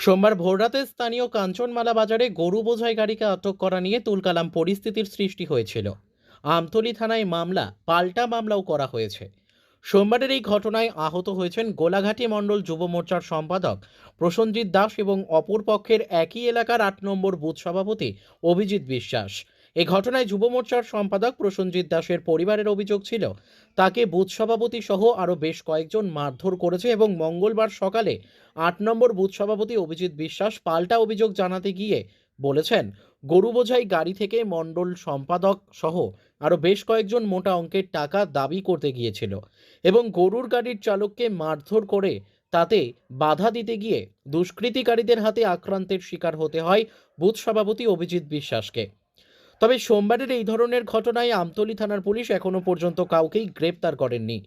সোমবার ভোররাতে স্থানীয় কাঞ্চনমালা বাজারে গরু বোঝাই গাড়িকে আটক করা নিয়ে তুলকালাম পরিস্থিতির সৃষ্টি হয়েছিল। আমতলী থানায় মামলা, পাল্টা মামলাও করা হয়েছে। সোমবারের এই ঘটনায় আহত হয়েছেন গোলাঘাটি মণ্ডল যুব মোর্চার সম্পাদক প্রসেনজিৎ দাস এবং অপর পক্ষের একই এলাকার ৮ নম্বর বুথ সভাপতি অভিজিৎ বিশ্বাস। এ ঘটনায় যুব মোর্চার সম্পাদক প্রসেনজিৎ দাসের পরিবারের অভিযোগ ছিল, তাকে বুথ সভাপতি সহ আরও বেশ কয়েকজন মারধর করেছে এবং মঙ্গলবার সকালে ৮ নম্বর বুথ সভাপতি অভিজিৎ বিশ্বাস পাল্টা অভিযোগ জানাতে গিয়ে বলেছেন, গরু বোঝাই গাড়ি থেকে মণ্ডল সম্পাদক সহ আরও বেশ কয়েকজন মোটা অঙ্কের টাকা দাবি করতে গিয়েছিল এবং গরুর গাড়ির চালককে মারধর করে তাতে বাধা দিতে গিয়ে দুষ্কৃতিকারীদের হাতে আক্রান্তের শিকার হতে হয় বুথ সভাপতি অভিজিৎ বিশ্বাসকে। তবে সোমবারের এই ধরনের ঘটনায় আমতলী থানার পুলিশ এখনো পর্যন্ত কাউকেই গ্রেপ্তার করেননি।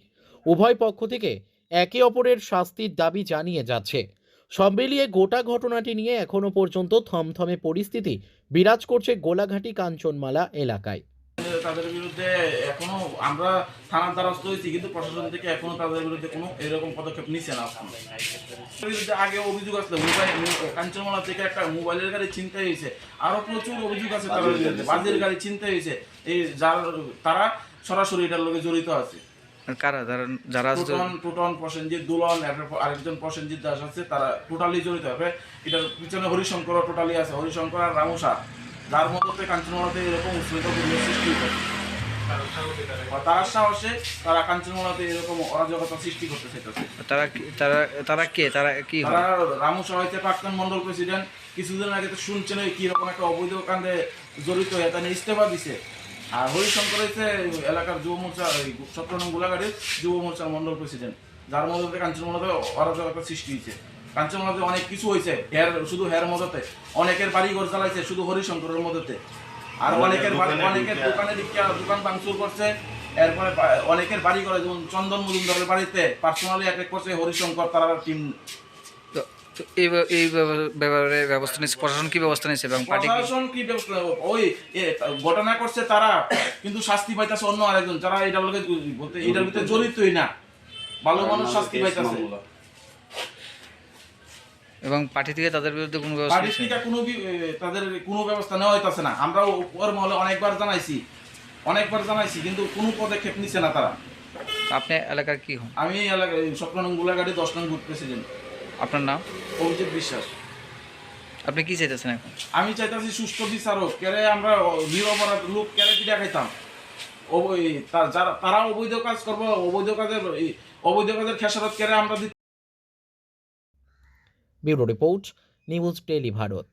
উভয় পক্ষ থেকে একে অপরের শাস্তির দাবি জানিয়ে যাচ্ছে। সব মিলিয়ে গোটা ঘটনাটি নিয়ে এখনো পর্যন্ত থমথমে পরিস্থিতি বিরাজ করছে গোলাঘাটি কাঞ্চনমালা এলাকায়। তাদের বিরুদ্ধে এখনো আমরা থানার দ্বারস্থ হয়েছি, কিন্তু প্রশাসন থেকে এখনো তাদের বিরুদ্ধে কোনো এরকম পদক্ষেপ নিচ্ছে না। বিরুদ্ধে আগে অভিযোগ আসলে কাঞ্চনমালা থেকে একটা মোবাইলের গাড়ি ছিনতাই হয়েছে, আরো প্রচুর অভিযোগ আছে তাদের বিরুদ্ধে, বাজের গাড়ি ছিনতাই হয়েছে। এই তারা সরাসরি এটার লগে জড়িত আছে। কারা যারা টুটন প্রসেনজিৎ দুলন, আরেকজন প্রসেনজিৎ দাস আছে, তারা টোটালি জড়িত হবে। এটার পিছনে হরিশঙ্কর টোটালি আছে, হরিশঙ্কর আর রামুসা, যার মধ্যে কাঞ্চনমালাতে এরকম উচ্ছৃঙ্খল পরিবেশ সৃষ্টি করছে। তার সাহসে তারা কাঞ্চনমালাতে এরকম অরাজকতা সৃষ্টি করতে চাইতেছে। তারা কে, তারা কি? তারা রামুসা হইতে প্রাক্তন মন্ডল প্রেসিডেন্ট, কিছুদিন আগে তো শুনছেন কি রকম একটা অবৈধ কাণ্ডে জড়িত হয়ে তারা ইস্তফা দিছে। আর হরিশঙ্কর হইতে এলাকার যুব মোর্চা ১৭ নং গোলাঘাটের যুব মোর্চার মন্ডল প্রেসিডেন্ট, যার মধ্যে কাঞ্চনমালাতে অরাজকতা সৃষ্টি হয়েছে। কাঞ্চনমালাতে অনেক কিছু হয়েছে, শুধু হের মদতে অনেকের বাড়ি ঘর জ্বালাইছে, শুধু হরিশঙ্করের মদতে। আর অনেকের দোকান ভাঙচুর করছে। এরপরে অনেকের বাড়ি করে, যেমন চন্দন মজুমদারের বাড়িতে পার্সোনালি অ্যাটাক করছে হরিশঙ্কর, তারা টিম। এই ব্যাপারে ব্যবস্থা নিচ্ছে প্রশাসন, কি ব্যবস্থা নিচ্ছে এবং প্রশাসন কি ব্যবস্থা? ওই ঘটনা করছে তারা, কিন্তু শাস্তি পাইতেছে অন্য আরেকজন, যারা এটার লগে বলতে এটার ভিতরে জড়িতই না। ভালো মানুষ শাস্তি পাইতেছে এবং পার্টি থেকে তাদের বিরুদ্ধে কোনো ব্যবস্থা পার্টি থেকে তাদের কোনো ব্যবস্থা নেওয়া হইতেছে না। আমরা ওর মহলে অনেকবার জানাইছি, কিন্তু কোনো পদক্ষেপ নিচ্ছে না তারা। আপনি এলাকার কি হন? আমি এলাকায় ১৭ নং গোলাঘাটি ১০ নং বুথ প্রেসিডেন্ট। আপনার নাম? অভিজিৎ বিশ্বাস। আপনি কি চাইতেছেন এখন? আমি চাইতেছি সুষ্ঠু বিচারক। কেরে আমরা নিরপরাধ লোক কেরে পিঠা খাইতাম? তারা অবৈধ কাজ করবো, অবৈধ কাজের খেসারত কেরে আমরা। Bureau report, news tele Bharat.